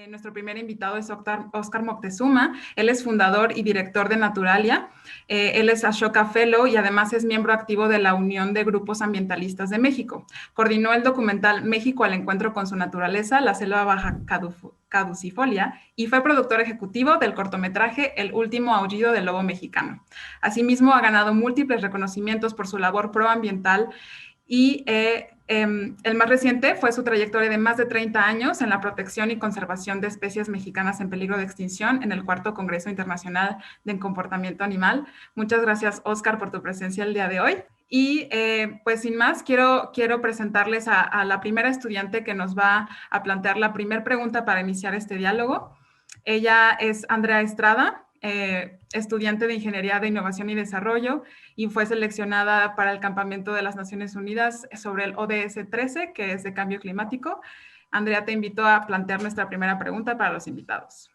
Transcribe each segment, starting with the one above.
Nuestro primer invitado es Óscar Moctezuma. Él es fundador y director de Naturalia. Él es Ashoka Fellow y además es miembro activo de la Unión de Grupos Ambientalistas de México. Coordinó el documental México al encuentro con su naturaleza, la selva baja caducifolia, y fue productor ejecutivo del cortometraje El último aullido del lobo mexicano. Asimismo, ha ganado múltiples reconocimientos por su labor proambiental y el más reciente fue su trayectoria de más de 30 años en la protección y conservación de especies mexicanas en peligro de extinción en el cuarto Congreso Internacional de Comportamiento Animal. Muchas gracias, Óscar, por tu presencia el día de hoy. Y pues sin más, quiero presentarles a la primera estudiante que nos va a plantear la primera pregunta para iniciar este diálogo. Ella es Andrea Estrada, estudiante de Ingeniería de Innovación y Desarrollo, y fue seleccionada para el Campamento de las Naciones Unidas sobre el ODS 13, que es de cambio climático. Andrea, te invito a plantear nuestra primera pregunta para los invitados.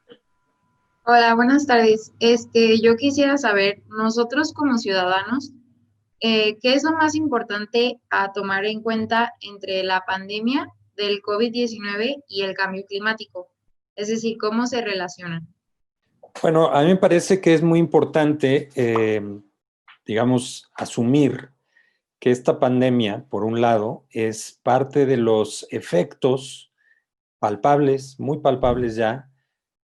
Hola, buenas tardes. Yo quisiera saber, nosotros como ciudadanos, ¿qué es lo más importante a tomar en cuenta entre la pandemia del COVID-19 y el cambio climático? Es decir, ¿cómo se relacionan? Bueno, a mí me parece que es muy importante, digamos, asumir que esta pandemia, por un lado, es parte de los efectos palpables, muy palpables ya,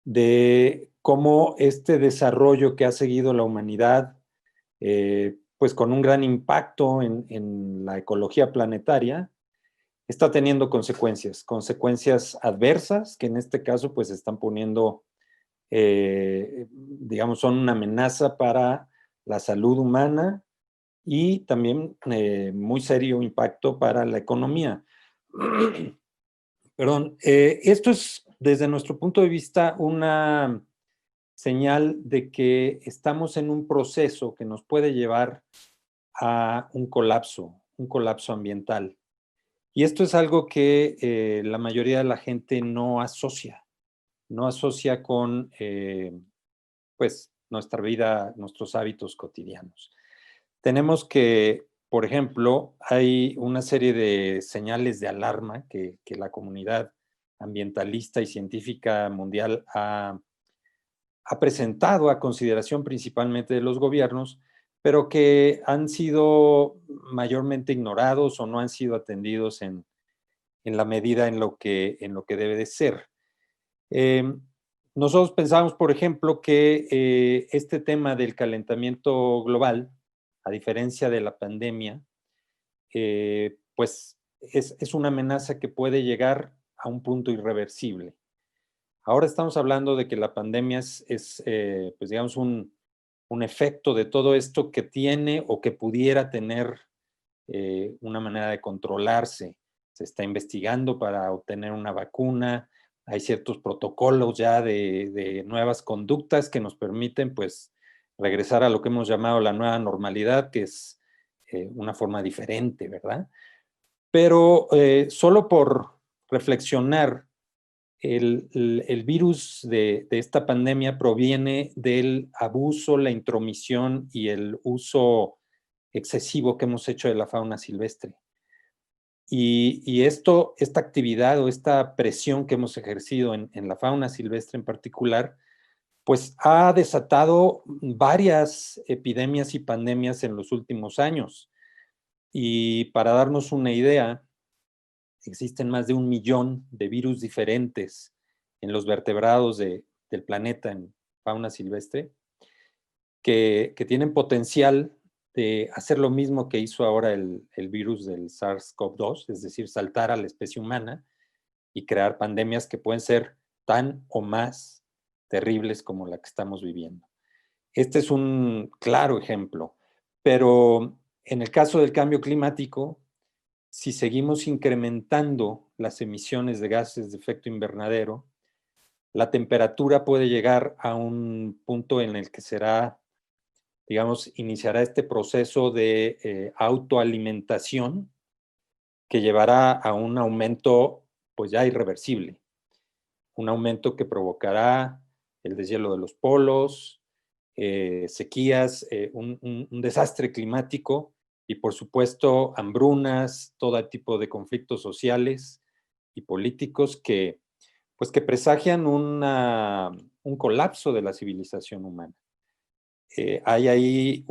de cómo este desarrollo que ha seguido la humanidad, pues con un gran impacto en la ecología planetaria, está teniendo consecuencias adversas, que en este caso pues están poniendo, digamos, son una amenaza para la salud humana y también muy serio impacto para la economía. Perdón, esto es desde nuestro punto de vista una señal de que estamos en un proceso que nos puede llevar a un colapso ambiental. Y esto es algo que la mayoría de la gente no asocia con pues nuestra vida, nuestros hábitos cotidianos. Tenemos que, por ejemplo, hay una serie de señales de alarma que la comunidad ambientalista y científica mundial ha presentado a consideración principalmente de los gobiernos, pero que han sido mayormente ignorados o no han sido atendidos en la medida en lo que debe de ser. Nosotros pensamos, por ejemplo, que este tema del calentamiento global, a diferencia de la pandemia, pues es una amenaza que puede llegar a un punto irreversible. Ahora estamos hablando de que la pandemia pues digamos, un efecto de todo esto que tiene o que pudiera tener una manera de controlarse. Se está investigando para obtener una vacuna, hay ciertos protocolos ya de nuevas conductas que nos permiten pues regresar a lo que hemos llamado la nueva normalidad, que es una forma diferente, ¿verdad? Pero solo por reflexionar, el virus de esta pandemia proviene del abuso, la intromisión y el uso excesivo que hemos hecho de la fauna silvestre. Y esta actividad o esta presión que hemos ejercido en la fauna silvestre en particular, pues ha desatado varias epidemias y pandemias en los últimos años. Y para darnos una idea, existen más de 1 millón de virus diferentes en los vertebrados del planeta en fauna silvestre que tienen potencial de hacer lo mismo que hizo ahora el virus del SARS-CoV-2, es decir, saltar a la especie humana y crear pandemias que pueden ser tan o más terribles como la que estamos viviendo. Este es un claro ejemplo, pero en el caso del cambio climático, si seguimos incrementando las emisiones de gases de efecto invernadero, la temperatura puede llegar a un punto en el que será, digamos, iniciará este proceso de autoalimentación que llevará a un aumento pues ya irreversible, un aumento que provocará el deshielo de los polos, sequías, un desastre climático y por supuesto hambrunas, todo tipo de conflictos sociales y políticos que pues que presagian un colapso de la civilización humana. Hay ahí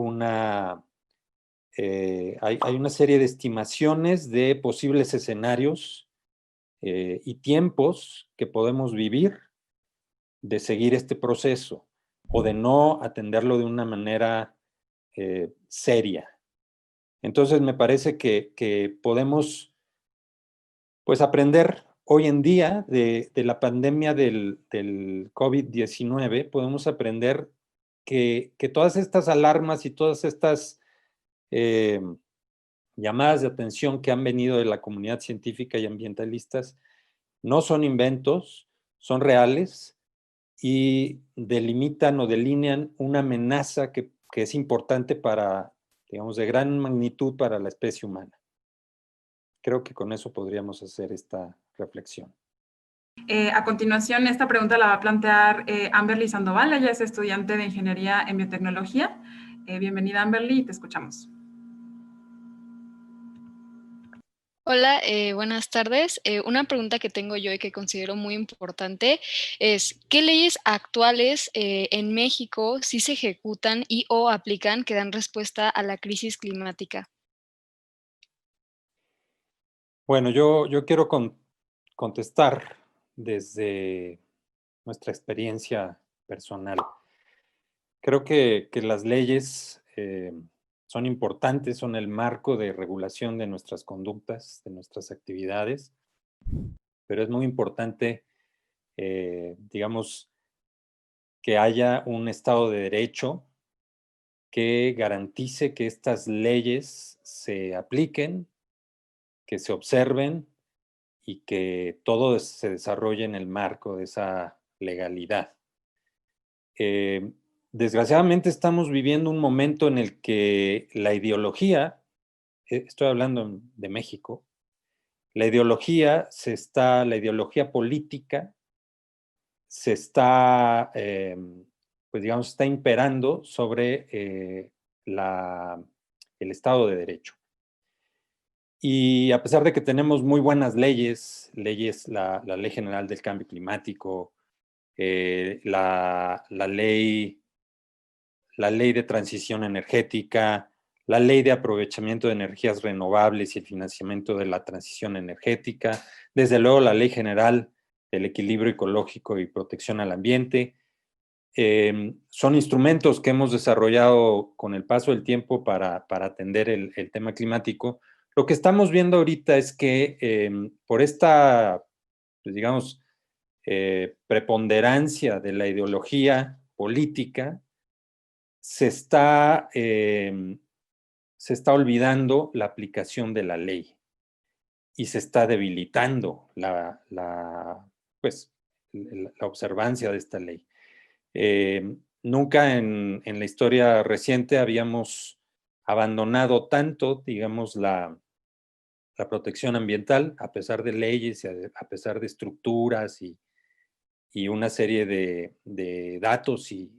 hay una serie de estimaciones de posibles escenarios y tiempos que podemos vivir de seguir este proceso o de no atenderlo de una manera seria. Entonces me parece que podemos pues aprender hoy en día de la pandemia del COVID-19, podemos aprender que todas estas alarmas y todas estas llamadas de atención que han venido de la comunidad científica y ambientalistas no son inventos, son reales y delimitan o delinean una amenaza que es importante para, digamos, de gran magnitud para la especie humana. Creo que con eso podríamos hacer esta reflexión. A continuación, esta pregunta la va a plantear Amberly Sandoval. Ella es estudiante de Ingeniería en Biotecnología. Bienvenida, Amberly, y te escuchamos. Hola, buenas tardes. Una pregunta que tengo yo y que considero muy importante es, ¿qué leyes actuales en México sí se ejecutan y o aplican que dan respuesta a la crisis climática? Bueno, yo quiero contestar desde nuestra experiencia personal. Creo que las leyes son importantes, son el marco de regulación de nuestras conductas, de nuestras actividades, pero es muy importante, digamos, que haya un Estado de Derecho que garantice que estas leyes se apliquen, que se observen y que todo se desarrolle en el marco de esa legalidad. Desgraciadamente estamos viviendo un momento en el que la ideología, estoy hablando de México, la ideología política se está, pues digamos, está imperando sobre el Estado de Derecho. Y a pesar de que tenemos muy buenas leyes, la Ley General del Cambio Climático, la ley de transición energética, la ley de aprovechamiento de energías renovables y el financiamiento de la transición energética, desde luego la Ley General del Equilibrio Ecológico y Protección al Ambiente. Son instrumentos que hemos desarrollado con el paso del tiempo para atender el tema climático. Lo que estamos viendo ahorita es que por esta, pues digamos, preponderancia de la ideología política, se está olvidando la aplicación de la ley y se está debilitando pues, la observancia de esta ley. Nunca en la historia reciente habíamos abandonado tanto, digamos, la protección ambiental, a pesar de leyes, a pesar de estructuras y una serie de datos y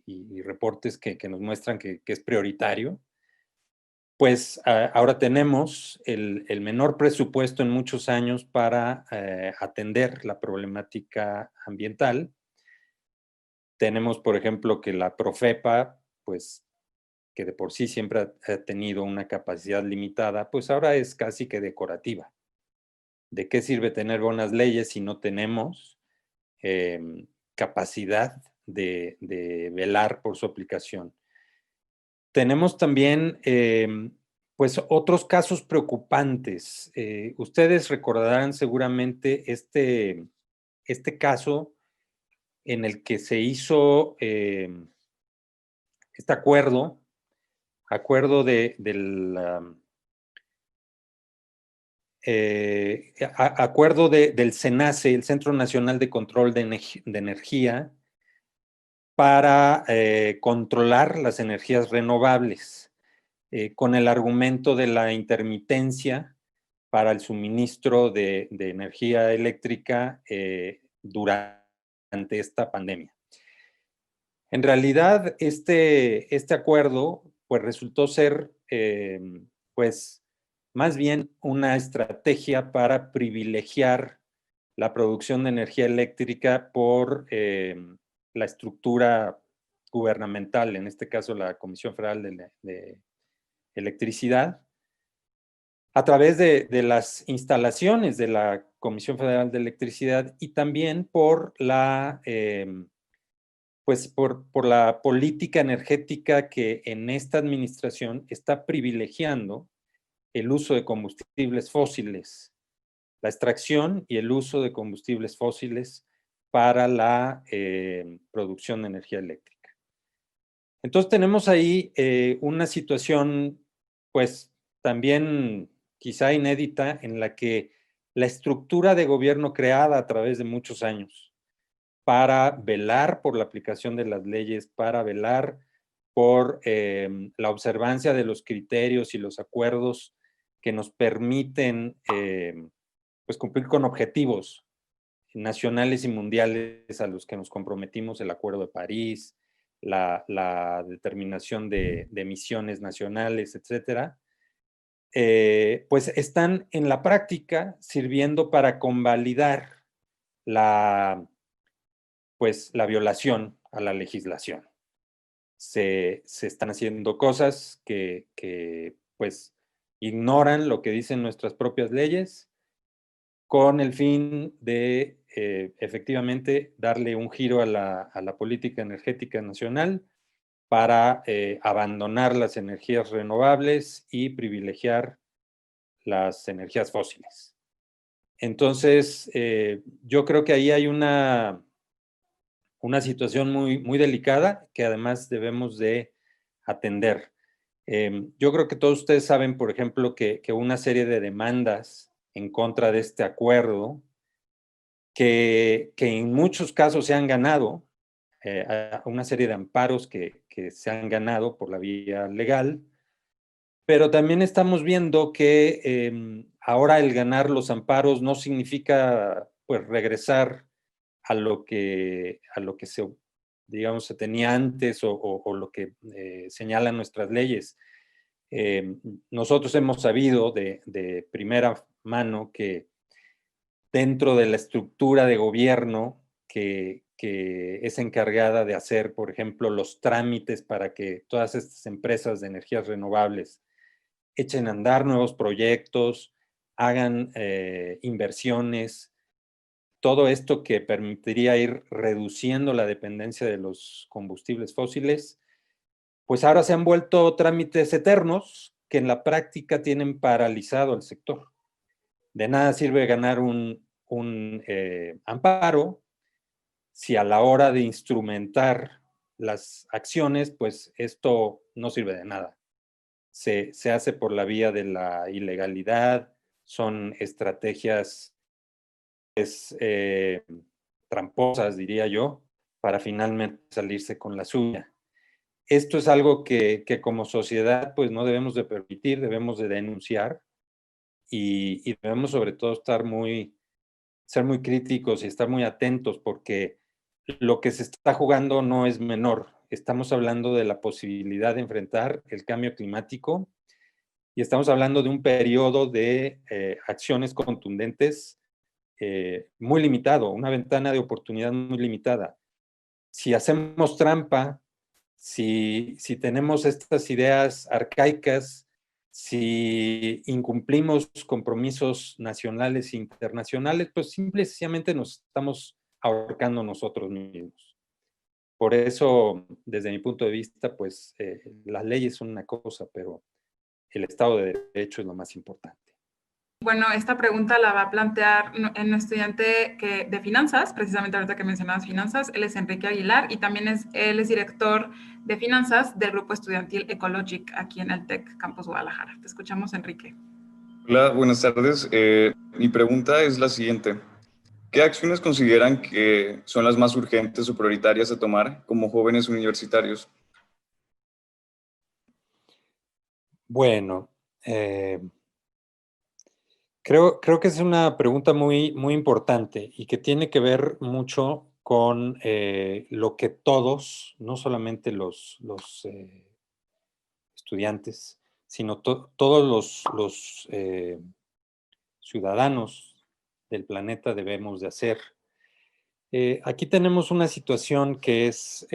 reportes que nos muestran que es prioritario, pues ahora tenemos el menor presupuesto en muchos años para atender la problemática ambiental. Tenemos, por ejemplo, que la Profepa, pues que de por sí siempre ha tenido una capacidad limitada, pues ahora es casi que decorativa. ¿De qué sirve tener buenas leyes si no tenemos capacidad de velar por su aplicación? Tenemos también, pues, otros casos preocupantes. Ustedes recordarán seguramente este caso en el que se hizo este acuerdo del CENACE, el Centro Nacional de Control de Energía, para controlar las energías renovables, con el argumento de la intermitencia para el suministro de energía eléctrica durante esta pandemia. En realidad, este acuerdo pues, resultó ser pues, más bien una estrategia para privilegiar la producción de energía eléctrica por la estructura gubernamental, en este caso la Comisión Federal de Electricidad, a través de las instalaciones de la Comisión Federal de Electricidad y también por la, pues por la política energética que en esta administración está privilegiando el uso de combustibles fósiles, la extracción y el uso de combustibles fósiles para la producción de energía eléctrica. Entonces tenemos ahí una situación, pues también quizá inédita, en la que la estructura de gobierno creada a través de muchos años para velar por la aplicación de las leyes, para velar por la observancia de los criterios y los acuerdos que nos permiten pues cumplir con objetivos nacionales y mundiales a los que nos comprometimos, el Acuerdo de París, la determinación de emisiones nacionales, etcétera, pues están en la práctica sirviendo para convalidar pues, la violación a la legislación. Se están haciendo cosas que pues ignoran lo que dicen nuestras propias leyes con el fin de efectivamente darle un giro a la política energética nacional para abandonar las energías renovables y privilegiar las energías fósiles. Entonces, yo creo que ahí hay una situación muy, muy delicada que además debemos de atender. Yo creo que todos ustedes saben, por ejemplo, que una serie de demandas en contra de este acuerdo, que en muchos casos se han ganado, una serie de amparos que se han ganado por la vía legal, pero también estamos viendo que ahora el ganar los amparos no significa pues regresar a lo que se, digamos, se tenía antes o lo que señalan nuestras leyes. Nosotros hemos sabido de primera mano que dentro de la estructura de gobierno que es encargada de hacer, por ejemplo, los trámites para que todas estas empresas de energías renovables echen a andar nuevos proyectos, hagan inversiones, todo esto que permitiría ir reduciendo la dependencia de los combustibles fósiles, pues ahora se han vuelto trámites eternos que en la práctica tienen paralizado el sector. De nada sirve ganar un amparo si a la hora de instrumentar las acciones, pues esto no sirve de nada. Se hace por la vía de la ilegalidad, son estrategias tramposas, diría yo, para finalmente salirse con la suya. Esto es algo que como sociedad pues no debemos de permitir, debemos de denunciar y debemos sobre todo ser muy críticos y estar muy atentos porque lo que se está jugando no es menor. Estamos hablando de la posibilidad de enfrentar el cambio climático y estamos hablando de un periodo de acciones contundentes muy limitado, una ventana de oportunidad muy limitada. Si hacemos trampa, si tenemos estas ideas arcaicas, si incumplimos compromisos nacionales e internacionales, pues simple y sencillamente nos estamos ahorcando nosotros mismos. Por eso, desde mi punto de vista, pues las leyes son una cosa, pero el Estado de Derecho es lo más importante. Bueno, esta pregunta la va a plantear un estudiante de finanzas, precisamente ahorita que mencionabas finanzas. Él es Enrique Aguilar y también él es director de finanzas del grupo estudiantil Ecologic aquí en el TEC Campus Guadalajara. Te escuchamos, Enrique. Hola, buenas tardes. Mi pregunta es la siguiente. ¿Qué acciones consideran que son las más urgentes o prioritarias a tomar como jóvenes universitarios? Bueno, creo que es una pregunta muy, muy importante y que tiene que ver mucho con lo que todos, no solamente los estudiantes, sino todos los ciudadanos del planeta debemos de hacer. Aquí tenemos una situación que es,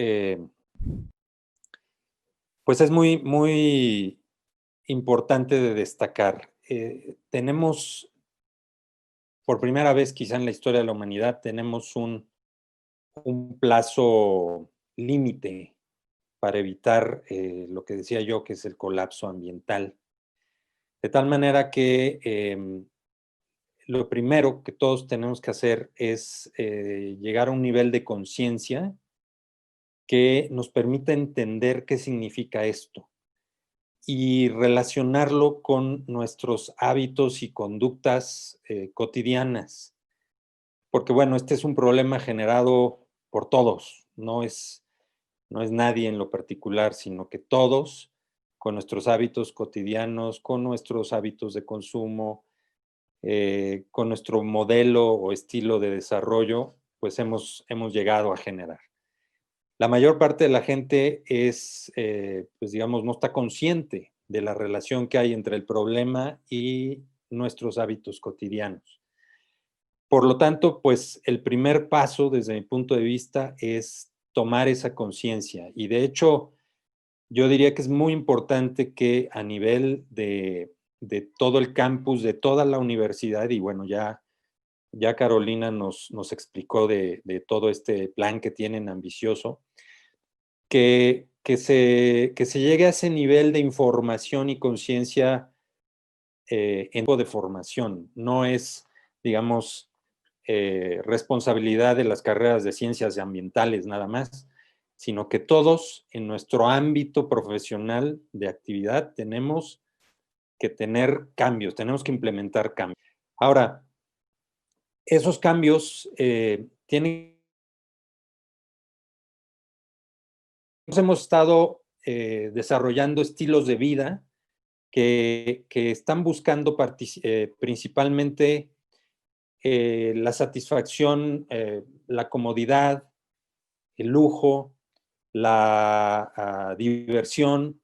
pues es muy, muy importante de destacar. Tenemos, por primera vez quizá en la historia de la humanidad, tenemos un plazo límite para evitar lo que decía yo, que es el colapso ambiental. De tal manera que lo primero que todos tenemos que hacer es llegar a un nivel de conciencia que nos permita entender qué significa esto y relacionarlo con nuestros hábitos y conductas cotidianas. Porque bueno, este es un problema generado por todos, no es nadie en lo particular, sino que todos, con nuestros hábitos cotidianos, con nuestros hábitos de consumo, con nuestro modelo o estilo de desarrollo, pues hemos llegado a generar. La mayor parte de la gente es, pues digamos, no está consciente de la relación que hay entre el problema y nuestros hábitos cotidianos. Por lo tanto, pues el primer paso, desde mi punto de vista, es tomar esa conciencia. Y de hecho, yo diría que es muy importante que a nivel de todo el campus, de toda la universidad, y bueno, ya Carolina nos explicó de todo este plan que tienen ambicioso, que se llegue a ese nivel de información y conciencia en tipo de formación. No es, digamos, responsabilidad de las carreras de ciencias ambientales nada más, sino que todos en nuestro ámbito profesional de actividad tenemos que tener cambios, tenemos que implementar cambios. Ahora, esos cambios tienen... Hemos estado desarrollando estilos de vida que están buscando principalmente la satisfacción, la comodidad, el lujo, la diversión,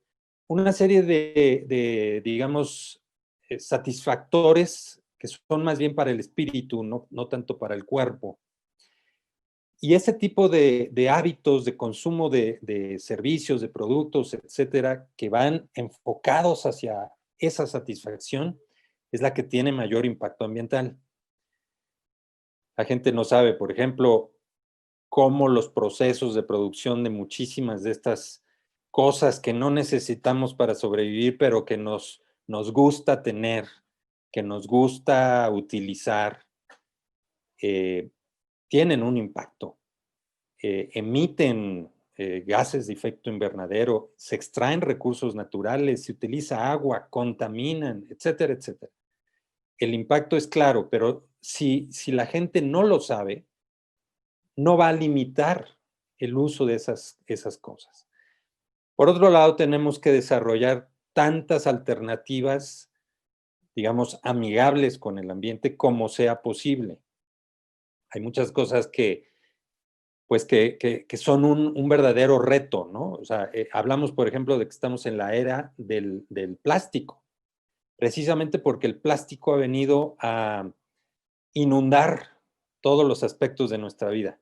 una serie digamos, satisfactores que son más bien para el espíritu, no tanto para el cuerpo. Y ese tipo de hábitos de consumo de servicios, de productos, etcétera, que van enfocados hacia esa satisfacción, es la que tiene mayor impacto ambiental. La gente no sabe, por ejemplo, cómo los procesos de producción de muchísimas de estas cosas que no necesitamos para sobrevivir, pero que nos gusta tener, que nos gusta utilizar, tienen un impacto. Emiten gases de efecto invernadero, se extraen recursos naturales, se utiliza agua, contaminan, etcétera, etcétera. El impacto es claro, pero si la gente no lo sabe, no va a limitar el uso de esas cosas. Por otro lado, tenemos que desarrollar tantas alternativas, digamos, amigables con el ambiente como sea posible. Hay muchas cosas que son un verdadero reto, ¿no? O sea, hablamos, por ejemplo, de que estamos en la era del plástico, precisamente porque el plástico ha venido a inundar todos los aspectos de nuestra vida.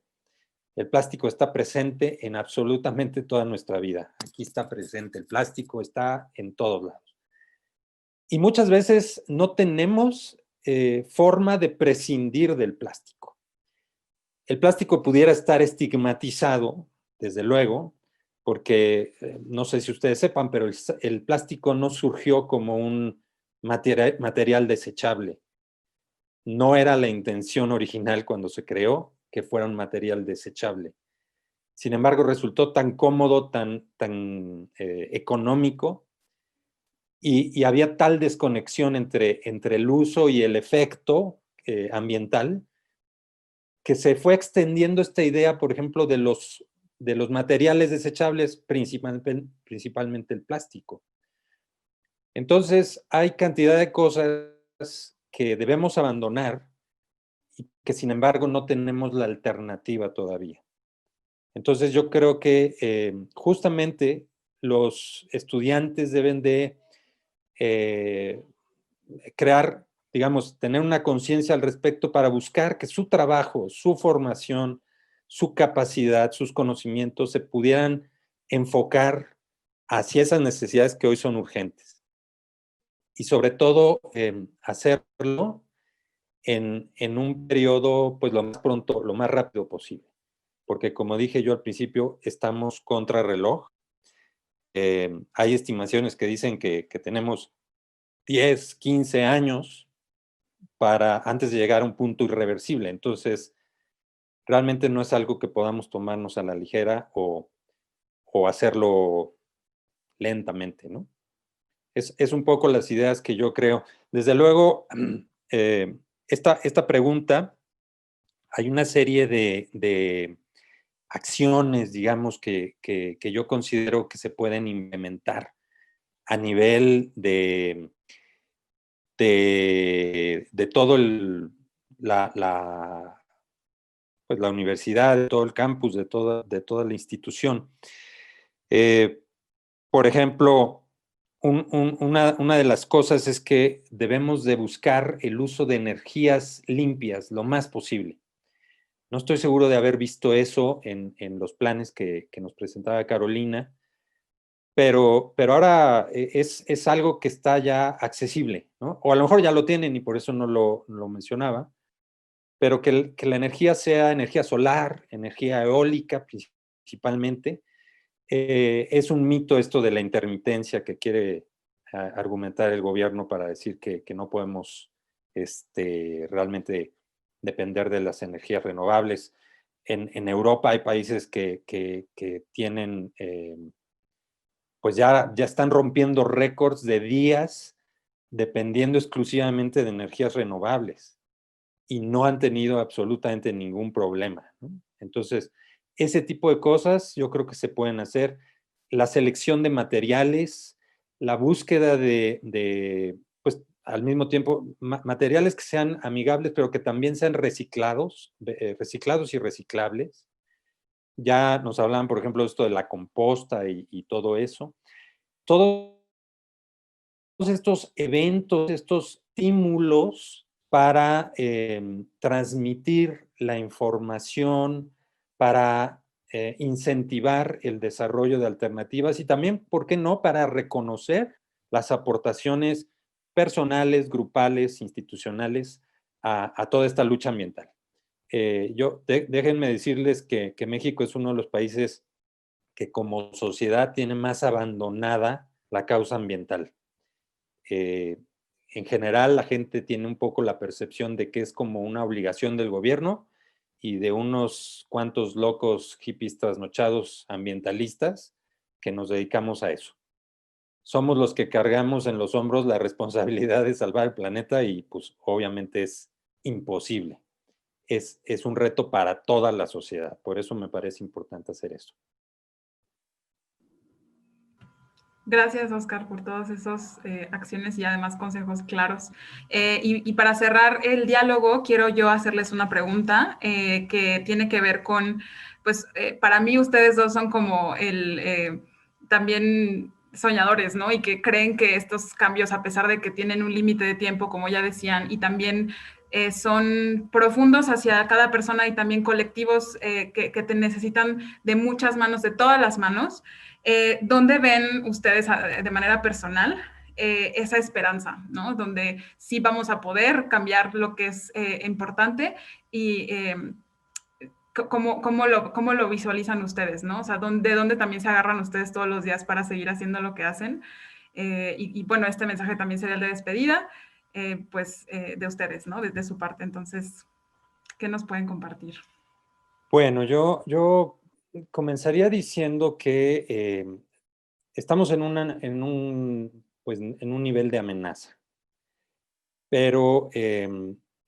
El plástico está presente en absolutamente toda nuestra vida. Aquí está presente el plástico, está en todos lados. Y muchas veces no tenemos forma de prescindir del plástico. El plástico pudiera estar estigmatizado, desde luego, porque no sé si ustedes sepan, pero el plástico no surgió como un material desechable. No era la intención original cuando se creó que fuera un material desechable. Sin embargo, resultó tan cómodo, tan económico, y había tal desconexión entre el uso y el efecto ambiental, que se fue extendiendo esta idea, por ejemplo, de los materiales desechables, principalmente el plástico. Entonces, hay cantidad de cosas que debemos abandonar y que, sin embargo, no tenemos la alternativa todavía. Entonces, yo creo que justamente los estudiantes deben de crear digamos, tener una conciencia al respecto para buscar que su trabajo, su formación, su capacidad, sus conocimientos se pudieran enfocar hacia esas necesidades que hoy son urgentes. Y sobre todo, hacerlo en un periodo, pues lo más pronto, lo más rápido posible. Porque como dije yo al principio, estamos contra reloj. Hay estimaciones que dicen que tenemos 10, 15 años antes de llegar a un punto irreversible. Entonces, realmente no es algo que podamos tomarnos a la ligera o hacerlo lentamente, ¿no? Es un poco las ideas que yo creo. Desde luego, esta pregunta, hay una serie de acciones, digamos, que yo considero que se pueden implementar a nivel de todo pues la universidad, de todo el campus, de toda la institución. Por ejemplo, una de las cosas es que debemos de buscar el uso de energías limpias lo más posible. No estoy seguro de haber visto eso en los planes que nos presentaba Carolina, pero ahora es algo que está ya accesible, ¿no? O a lo mejor ya lo tienen y por eso no lo mencionaba, pero que la energía sea energía solar, energía eólica principalmente. Es un mito esto de la intermitencia que quiere argumentar el gobierno para decir que no podemos realmente depender de las energías renovables. En Europa hay países que tienen, pues ya están rompiendo récords de días dependiendo exclusivamente de energías renovables y no han tenido absolutamente ningún problema, ¿no? Entonces, ese tipo de cosas yo creo que se pueden hacer. La selección de materiales, la búsqueda pues al mismo tiempo, materiales que sean amigables, pero que también sean reciclados y reciclables. Ya nos hablaban, por ejemplo, de esto de la composta y todo eso. Todos estos eventos, estos estímulos para transmitir la información, para incentivar el desarrollo de alternativas y también, ¿por qué no?, para reconocer las aportaciones personales, grupales, institucionales a toda esta lucha ambiental. Déjenme decirles que México es uno de los países que como sociedad tiene más abandonada la causa ambiental. En general, la gente tiene un poco la percepción de que es como una obligación del gobierno y de unos cuantos locos hippies trasnochados ambientalistas que nos dedicamos a eso. Somos los que cargamos en los hombros la responsabilidad de salvar el planeta y pues obviamente es imposible. Es un reto para toda la sociedad. Por eso me parece importante hacer esto. Gracias, Oscar, por todas esas acciones y además consejos claros. Y para cerrar el diálogo, quiero yo hacerles una pregunta que tiene que ver con, pues, para mí ustedes dos son como también soñadores, ¿no? Y que creen que estos cambios, a pesar de que tienen un límite de tiempo, como ya decían, y también son profundos hacia cada persona y también colectivos que te necesitan de muchas manos, de todas las manos. ¿Dónde ven ustedes de manera personal esa esperanza, ¿no? Donde sí vamos a poder cambiar lo que es importante y ¿cómo lo visualizan ustedes, ¿no? O sea, ¿de dónde también se agarran ustedes todos los días para seguir haciendo lo que hacen? Y bueno, este mensaje también sería el de despedida, pues de ustedes, ¿no? Desde su parte. Entonces, ¿qué nos pueden compartir? Bueno, yo comenzaría diciendo que estamos en un nivel de amenaza, pero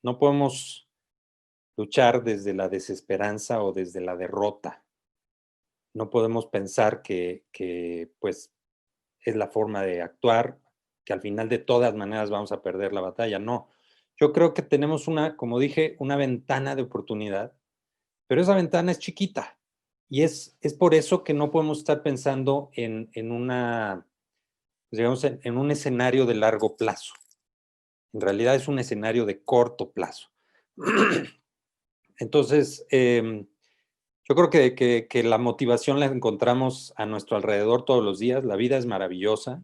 no podemos luchar desde la desesperanza o desde la derrota. No podemos pensar que pues es la forma de actuar, que al final de todas maneras vamos a perder la batalla. No, yo creo que tenemos como dije, una ventana de oportunidad, pero esa ventana es chiquita y es por eso que no podemos estar pensando en un escenario de largo plazo. En realidad es un escenario de corto plazo. Entonces, yo creo que la motivación la encontramos a nuestro alrededor todos los días. La vida es maravillosa.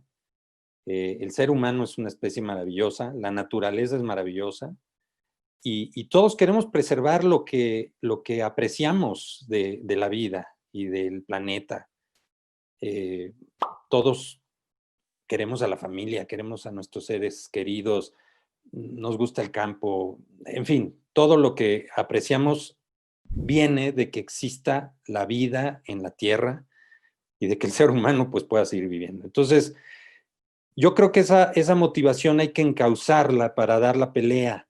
El ser humano es una especie maravillosa. La naturaleza es maravillosa. Y todos queremos preservar lo que apreciamos de la vida y del planeta. Todos queremos a la familia, queremos a nuestros seres queridos, nos gusta el campo, en fin, todo lo que apreciamos viene de que exista la vida en la tierra y de que el ser humano pues pueda seguir viviendo. Entonces, yo creo que esa motivación hay que encauzarla para dar la pelea.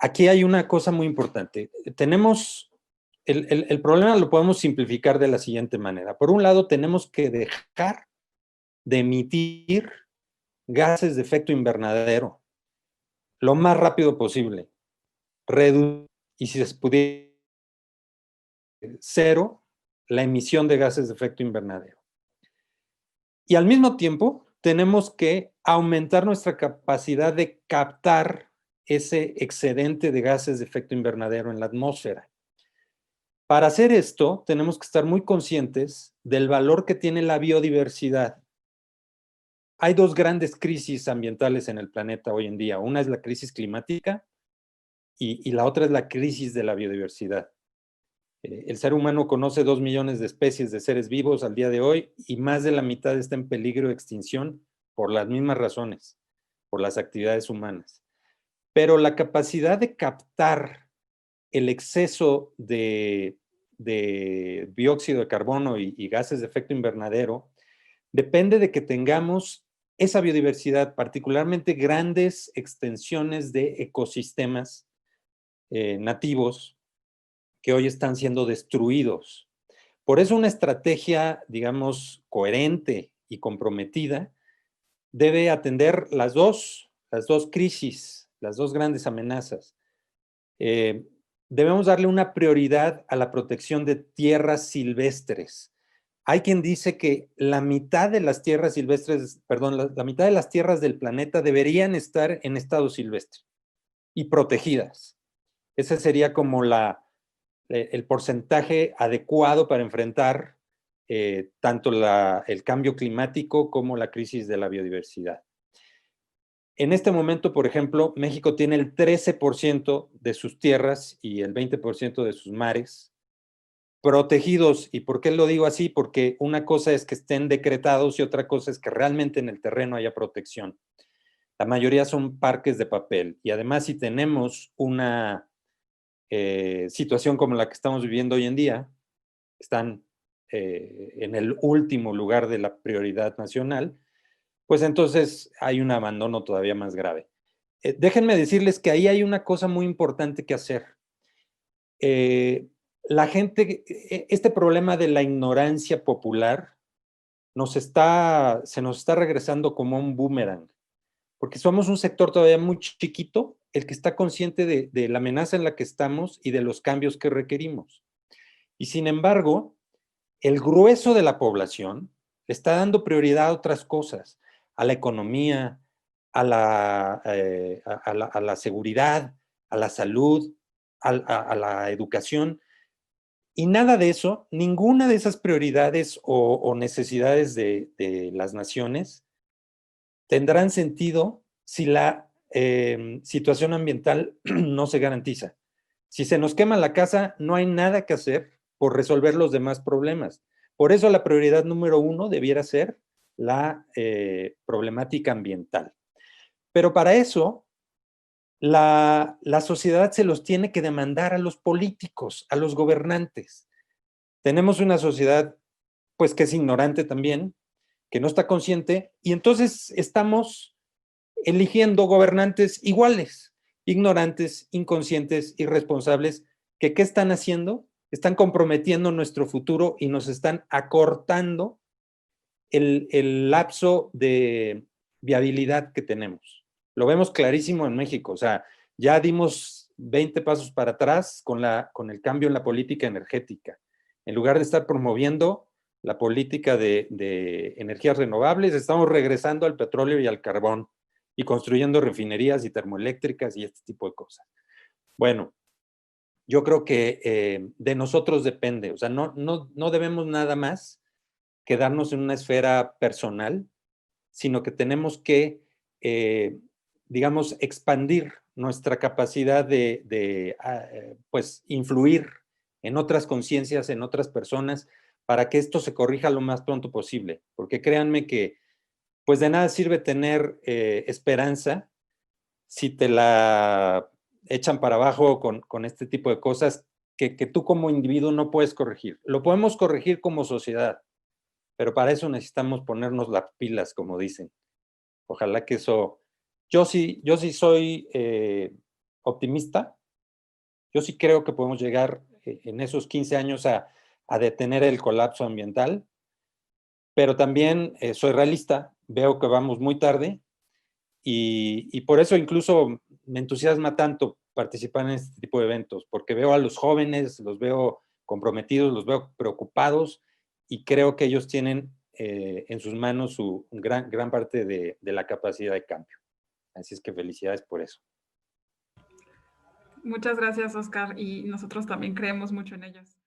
Aquí hay una cosa muy importante. Tenemos, el problema lo podemos simplificar de la siguiente manera. Por un lado, tenemos que dejar de emitir gases de efecto invernadero lo más rápido posible. Y si se pudiera, cero la emisión de gases de efecto invernadero. Y al mismo tiempo, tenemos que aumentar nuestra capacidad de captar ese excedente de gases de efecto invernadero en la atmósfera. Para hacer esto, tenemos que estar muy conscientes del valor que tiene la biodiversidad. Hay dos grandes crisis ambientales en el planeta hoy en día. Una es la crisis climática y la otra es la crisis de la biodiversidad. El ser humano conoce 2 millones de especies de seres vivos al día de hoy y más de la mitad está en peligro de extinción por las mismas razones, por las actividades humanas. Pero la capacidad de captar el exceso de dióxido de carbono y gases de efecto invernadero depende de que tengamos esa biodiversidad, particularmente grandes extensiones de ecosistemas nativos que hoy están siendo destruidos. Por eso una estrategia, digamos, coherente y comprometida debe atender las dos crisis, las dos grandes amenazas. Debemos darle una prioridad a la protección de tierras silvestres. Hay quien dice que la mitad de las tierras silvestres, perdón, la mitad de las tierras del planeta deberían estar en estado silvestre y protegidas. Ese sería como el porcentaje adecuado para enfrentar tanto el cambio climático como la crisis de la biodiversidad. En este momento, por ejemplo, México tiene el 13% de sus tierras y el 20% de sus mares protegidos. ¿Y por qué lo digo así? Porque una cosa es que estén decretados y otra cosa es que realmente en el terreno haya protección. La mayoría son parques de papel y además si tenemos una situación como la que estamos viviendo hoy en día, están en el último lugar de la prioridad nacional, pues entonces hay un abandono todavía más grave. Déjenme decirles que ahí hay una cosa muy importante que hacer. La gente, este problema de la ignorancia popular se nos está regresando como un boomerang, porque somos un sector todavía muy chiquito, el que está consciente de la amenaza en la que estamos y de los cambios que requerimos. Y sin embargo, el grueso de la población le está dando prioridad a otras cosas, a la economía, a la seguridad, a la salud, a la educación. Y nada de eso, ninguna de esas prioridades o necesidades de las naciones tendrán sentido si la situación ambiental no se garantiza. Si se nos quema la casa, no hay nada que hacer por resolver los demás problemas. Por eso la prioridad número 1 debiera ser la problemática ambiental. Pero para eso, la sociedad se los tiene que demandar a los políticos, a los gobernantes. Tenemos una sociedad, pues, que es ignorante también, que no está consciente, y entonces estamos eligiendo gobernantes iguales, ignorantes, inconscientes, irresponsables, que ¿qué están haciendo? Están comprometiendo nuestro futuro y nos están acortando el lapso de viabilidad que tenemos. Lo vemos clarísimo en México, o sea, ya dimos 20 pasos para atrás con el cambio en la política energética. En lugar de estar promoviendo la política de energías renovables, estamos regresando al petróleo y al carbón. y construyendo refinerías y termoeléctricas y este tipo de cosas. Bueno, yo creo que de nosotros depende, o sea, no debemos nada más quedarnos en una esfera personal, sino que tenemos que, digamos, expandir nuestra capacidad de pues, influir en otras conciencias, en otras personas, para que esto se corrija lo más pronto posible. Porque créanme que, pues de nada sirve tener esperanza si te la echan para abajo con este tipo de cosas que tú como individuo no puedes corregir. Lo podemos corregir como sociedad, pero para eso necesitamos ponernos las pilas, como dicen. Ojalá que eso... Yo sí soy optimista. Yo sí creo que podemos llegar en esos 15 años a detener el colapso ambiental, pero también soy realista. Veo que vamos muy tarde y por eso incluso me entusiasma tanto participar en este tipo de eventos, porque veo a los jóvenes, los veo comprometidos, los veo preocupados y creo que ellos tienen en sus manos su gran parte de la capacidad de cambio. Así es que felicidades por eso. Muchas gracias, Oscar, y nosotros también creemos mucho en ellos.